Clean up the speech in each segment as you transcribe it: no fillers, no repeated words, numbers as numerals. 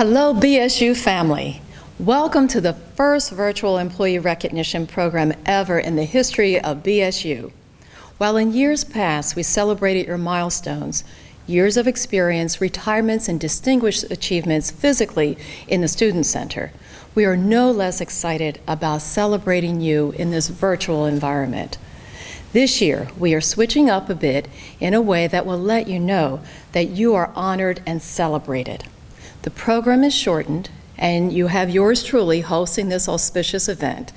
Hello, BSU family. Welcome to the first virtual employee recognition program ever in the history of BSU. While in years past we celebrated your milestones, years of experience, retirements, and distinguished achievements physically in the Student Center, we are no less excited about celebrating you in this virtual environment. This year, we are switching up a bit in a way that will let you know that you are honored and celebrated. The program is shortened, and you have yours truly hosting this auspicious event.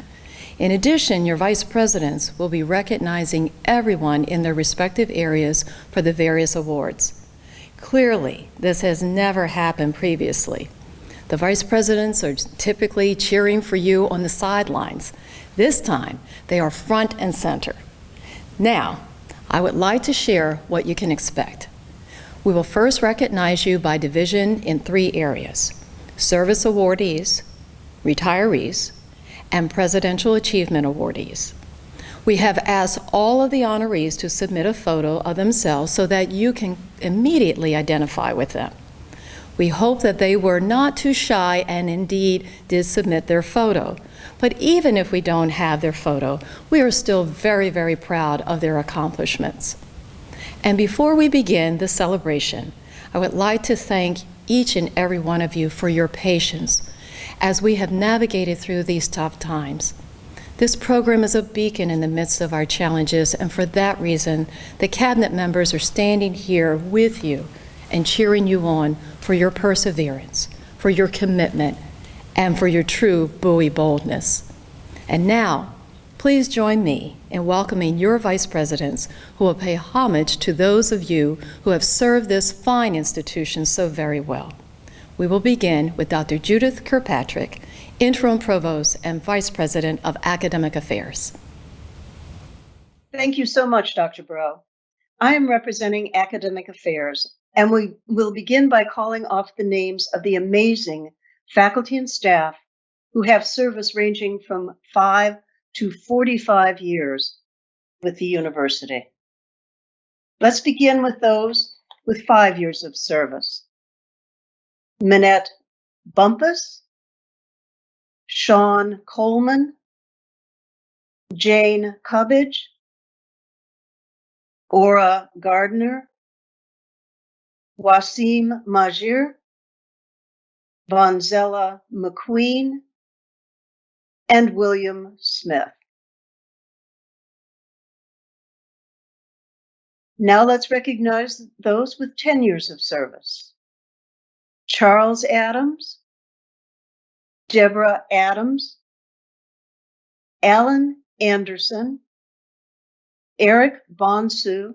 In addition, your vice presidents will be recognizing everyone in their respective areas for the various awards. Clearly, this has never happened previously. The vice presidents are typically cheering for you on the sidelines. This time, they are front and center. Now, I would like to share what you can expect. We will first recognize you by division in 3 areas: service awardees, retirees, and presidential achievement awardees. We have asked all of the honorees to submit a photo of themselves so that you can immediately identify with them. We hope that they were not too shy and indeed did submit their photo. But even if we don't have their photo, we are still very, very proud of their accomplishments. And before we begin the celebration, I would like to thank each and every one of you for your patience as we have navigated through these tough times. This program is a beacon in the midst of our challenges, and for that reason, the cabinet members are standing here with you and cheering you on for your perseverance, for your commitment, and for your true Bowie boldness. And now, please join me in welcoming your vice presidents who will pay homage to those of you who have served this fine institution so very well. We will begin with Dr. Judith Kirkpatrick, Interim Provost and Vice President of Academic Affairs. Thank you so much, Dr. Breaux. I am representing Academic Affairs, and we will begin by calling off the names of the amazing faculty and staff who have service ranging from 5 to 45 years with the university. Let's begin with those with 5 years of service. Minette Bumpus, Sean Coleman, Jane Cubbage, Aura Gardner, Wasim Majir, Vonzella McQueen, and William Smith. Now let's recognize those with 10 years of service. Charles Adams, Deborah Adams, Alan Anderson, Eric Bonsu,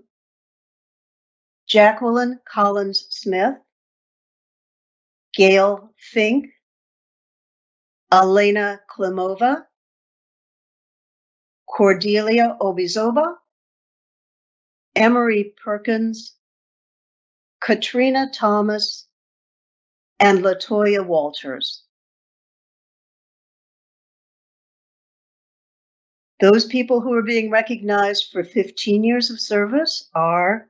Jacqueline Collins Smith, Gail Fink, Elena Klimova, Cordelia Obizoba, Emery Perkins, Katrina Thomas, and Latoya Walters. Those people who are being recognized for 15 years of service are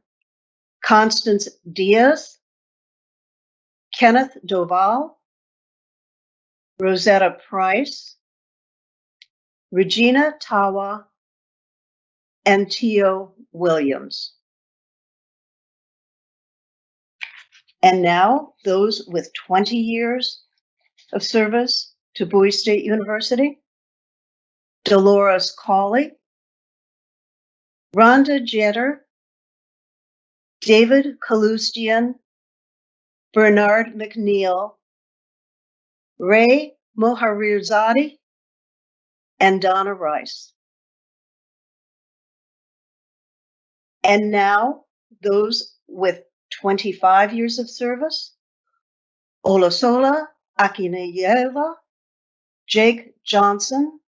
Constance Diaz, Kenneth Doval, Rosetta Price, Regina Tawa, and Tio Williams. And now, those with 20 years of service to Bowie State University: Dolores Cawley, Rhonda Jeter, David Kalustian, Bernard McNeil, Ray Moharirzadeh, and Donna Rice. And now, those with 25 years of service: Olusola Akineyeva, Jake Johnson,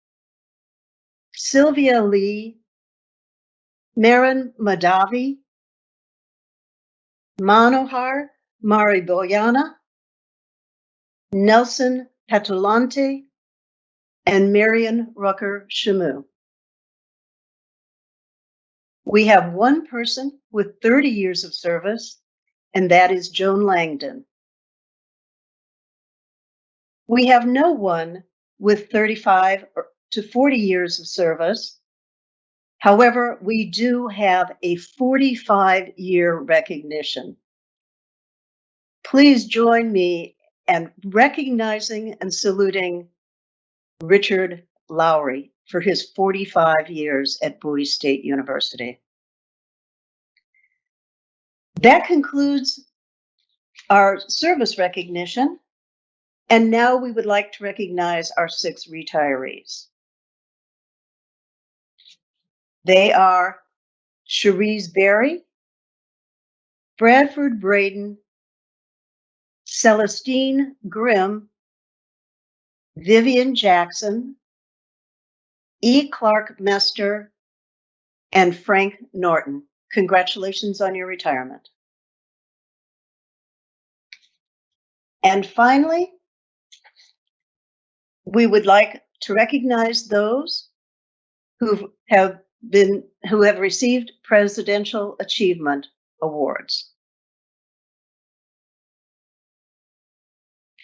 Sylvia Lee, Marin Madavi, Manohar Mariboyana, Nelson Petulante, and Marion Rucker Shamu. We have one person with 30 years of service, and that is Joan Langdon. We have no one with 35 to 40 years of service. However, we do have a 45-year recognition. Please join me in recognizing and saluting Richard Lowry for his 45 years at Bowie State University. That concludes our service recognition, and now we would like to recognize our 6 retirees. They are Cherise Berry, Bradford Braden, Celestine Grimm, Vivian Jackson, E. Clark Mester, and Frank Norton. Congratulations on your retirement. And finally, we would like to recognize those who have received Presidential Achievement Awards.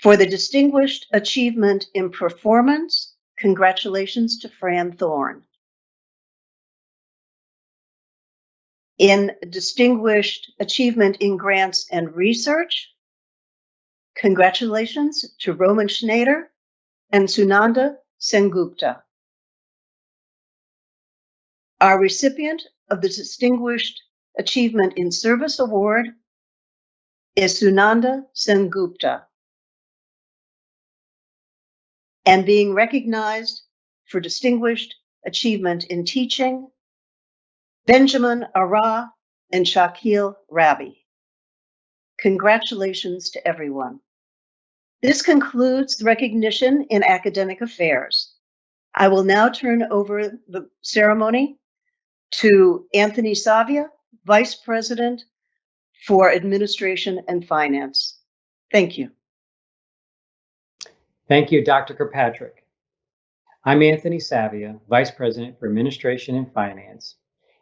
For the Distinguished Achievement in Performance, congratulations to Fran Thorne. In Distinguished Achievement in Grants and Research, congratulations to Roman Schneider and Sunanda Sengupta. Our recipient of the Distinguished Achievement in Service Award is Sunanda Sengupta. And being recognized for Distinguished Achievement in Teaching, Benjamin Ara and Shakil Rabi. Congratulations to everyone. This concludes the recognition in academic affairs. I will now turn over the ceremony to Anthony Savia, Vice President for Administration and Finance. Thank you. Thank you, Dr. Kirkpatrick. I'm Anthony Savia, Vice President for Administration and Finance.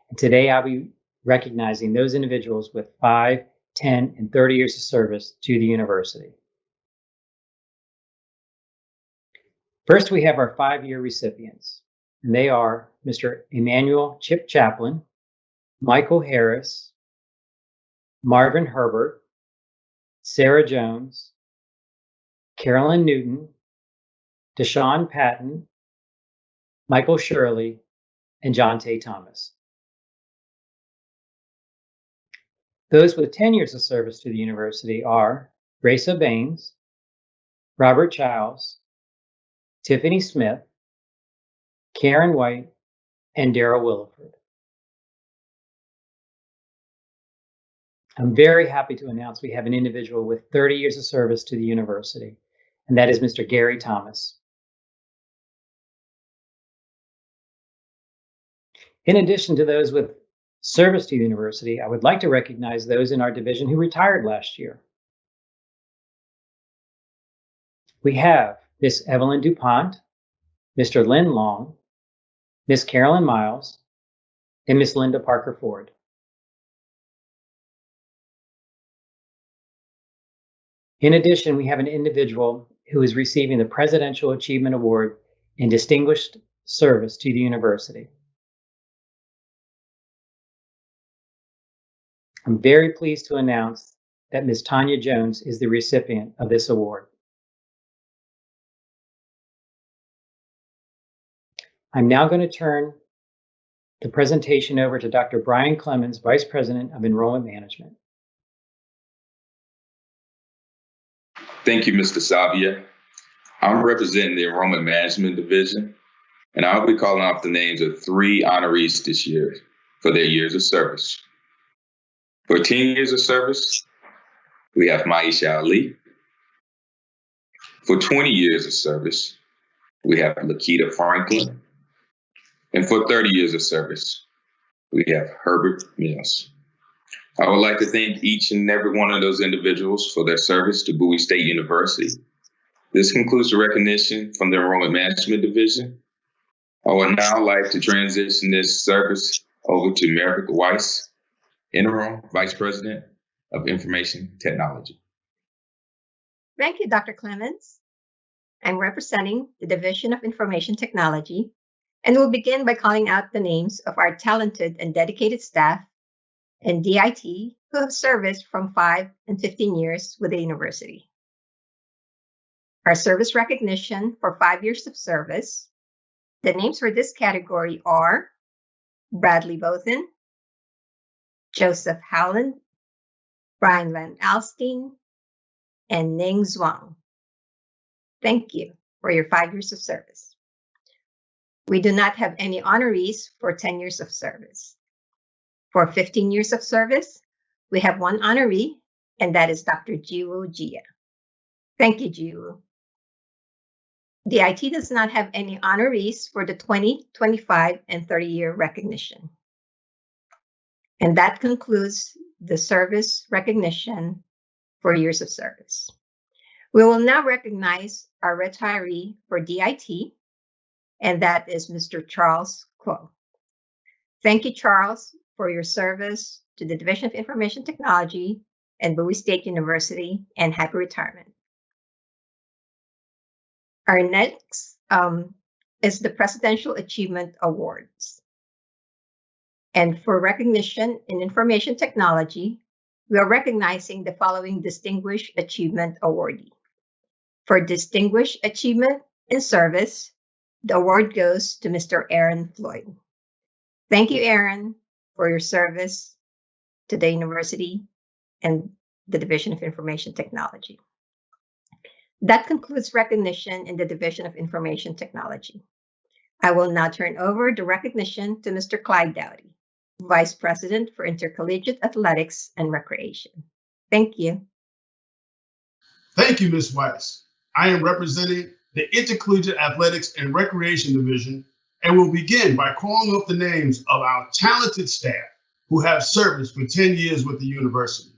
And today I'll be recognizing those individuals with 5, 10, and 30 years of service to the university. First, we have our 5-year recipients, and they are Mr. Emmanuel Chip Chaplin, Michael Harris, Marvin Herbert, Sarah Jones, Carolyn Newton, Deshaun Patton, Michael Shirley, and John Tay Thomas. Those with 10 years of service to the university are Grace Baines, Robert Childs, Tiffany Smith, Karen White, and Daryl Williford. I'm very happy to announce we have an individual with 30 years of service to the university, and that is Mr. Gary Thomas. In addition to those with service to the university, I would like to recognize those in our division who retired last year. We have Miss Evelyn DuPont, Mr. Lynn Long, Miss Carolyn Miles, and Miss Linda Parker Ford. In addition, we have an individual who is receiving the Presidential Achievement Award in Distinguished Service to the University. I'm very pleased to announce that Ms. Tanya Jones is the recipient of this award. I'm now going to turn the presentation over to Dr. Brian Clemens, Vice President of Enrollment Management. Thank you, Mr. Savia. I'm representing the Enrollment Management Division, and I'll be calling off the names of 3 honorees this year for their years of service. For 10 years of service, we have Maisha Ali. For 20 years of service, we have Lakita Franklin. And for 30 years of service, we have Herbert Mills. I would like to thank each and every one of those individuals for their service to Bowie State University. This concludes the recognition from the Enrollment Management Division. I would now like to transition this service over to Merrick Weiss, Interim Vice President of Information Technology. Thank you, Dr. Clemens. I'm representing the Division of Information Technology and will begin by calling out the names of our talented and dedicated staff and DIT who have serviced from 5 and 15 years with the university. Our service recognition for 5 years of service. The names for this category are Bradley Bothan, Joseph Howland, Brian Van Alstine, and Ning Zhuang. Thank you for your 5 years of service. We do not have any honorees for 10 years of service. For 15 years of service, we have one honoree, and that is Dr. Jiwoo Jia. Thank you, Jiwoo. The IT does not have any honorees for the 20, 25, and 30-year recognition. And that concludes the service recognition for years of service. We will now recognize our retiree for DIT, and that is Mr. Charles Kuo. Thank you, Charles, for your service to the Division of Information Technology and Bowie State University, and happy retirement. Our next is the Presidential Achievement Awards. And for recognition in information technology, we are recognizing the following Distinguished Achievement Awardee. For Distinguished Achievement in Service, the award goes to Mr. Aaron Floyd. Thank you, Aaron, for your service to the university and the Division of Information Technology. That concludes recognition in the Division of Information Technology. I will now turn over the recognition to Mr. Clyde Dowdy, Vice President for Intercollegiate Athletics and Recreation. Thank you. Thank you, Ms. Weiss. I am representing the Intercollegiate Athletics and Recreation Division and will begin by calling up the names of our talented staff who have serviced for 10 years with the university.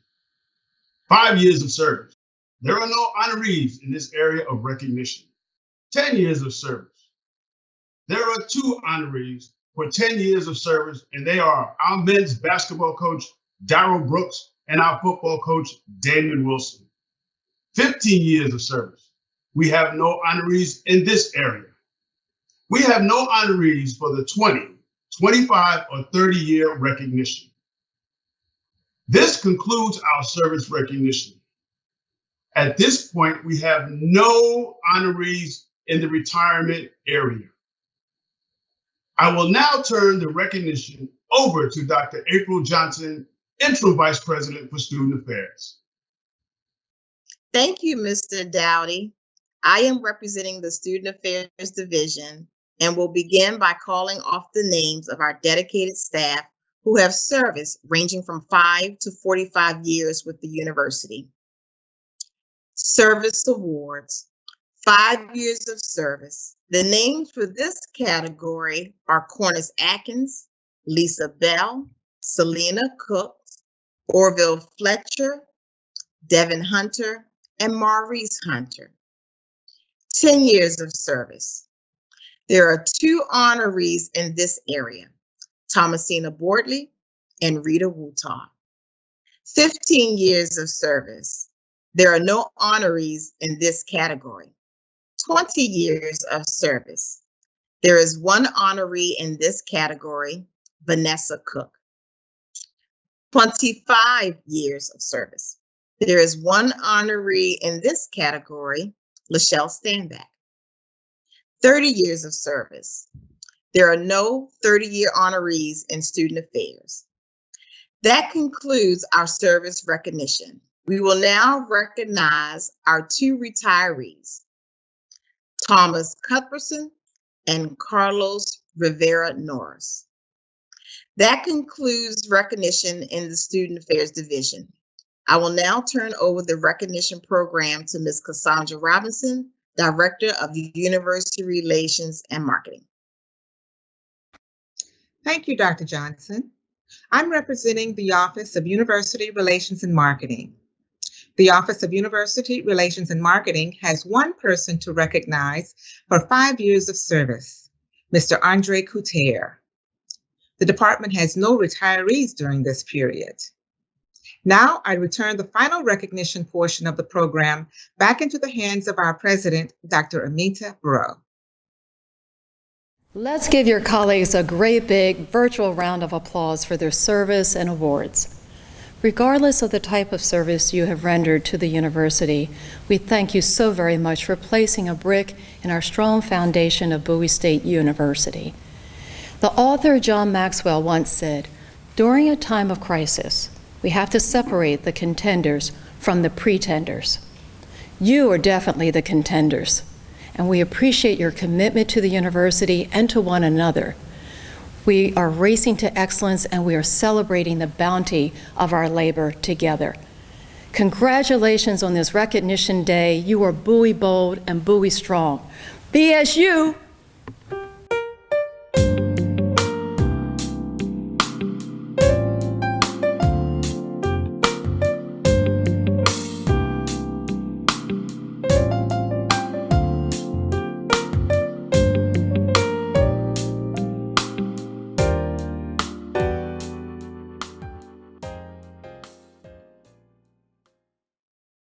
5 years of service. There are no honorees in this area of recognition. 10 years of service. There are 2 honorees for 10 years of service, and they are our men's basketball coach, Darryl Brooks, and our football coach, Damon Wilson. 15 years of service. We have no honorees in this area. We have no honorees for the 20, 25, or 30-year recognition. This concludes our service recognition. At this point, we have no honorees in the retirement area. I will now turn the recognition over to Dr. April Johnson, Interim Vice President for Student Affairs. Thank you, Mr. Dowdy. I am representing the Student Affairs Division and will begin by calling off the names of our dedicated staff who have service ranging from 5 to 45 years with the university. Service Awards, 5 years of service. The names for this category are Cornice Atkins, Lisa Bell, Selena Cook, Orville Fletcher, Devin Hunter, and Maurice Hunter. 10 years of service. There are 2 honorees in this area, Thomasina Bordley and Rita Wutaw. 15 years of service. There are no honorees in this category. 20 years of service. There is 1 honoree in this category, Vanessa Cook. 25 years of service. There is 1 honoree in this category, Lachelle Standback. 30 years of service. There are no 30-year honorees in student affairs. That concludes our service recognition. We will now recognize our 2 retirees, Thomas Cuthbertson and Carlos Rivera Norris. That concludes recognition in the Student Affairs Division. I will now turn over the recognition program to Ms. Cassandra Robinson, Director of University Relations and Marketing. Thank you, Dr. Johnson. I'm representing the Office of University Relations and Marketing. The Office of University Relations and Marketing has 1 person to recognize for 5 years of service, Mr. Andre Couture. The department has no retirees during this period. Now I return the final recognition portion of the program back into the hands of our president, Dr. Amita Bro. Let's give your colleagues a great big virtual round of applause for their service and awards. Regardless of the type of service you have rendered to the university, we thank you so very much for placing a brick in our strong foundation of Bowie State University. The author John Maxwell once said, "During a time of crisis, we have to separate the contenders from the pretenders." You are definitely the contenders, and we appreciate your commitment to the university and to one another. We are racing to excellence, and we are celebrating the bounty of our labor together. Congratulations on this recognition day. You are Bowie bold and Bowie strong. BSU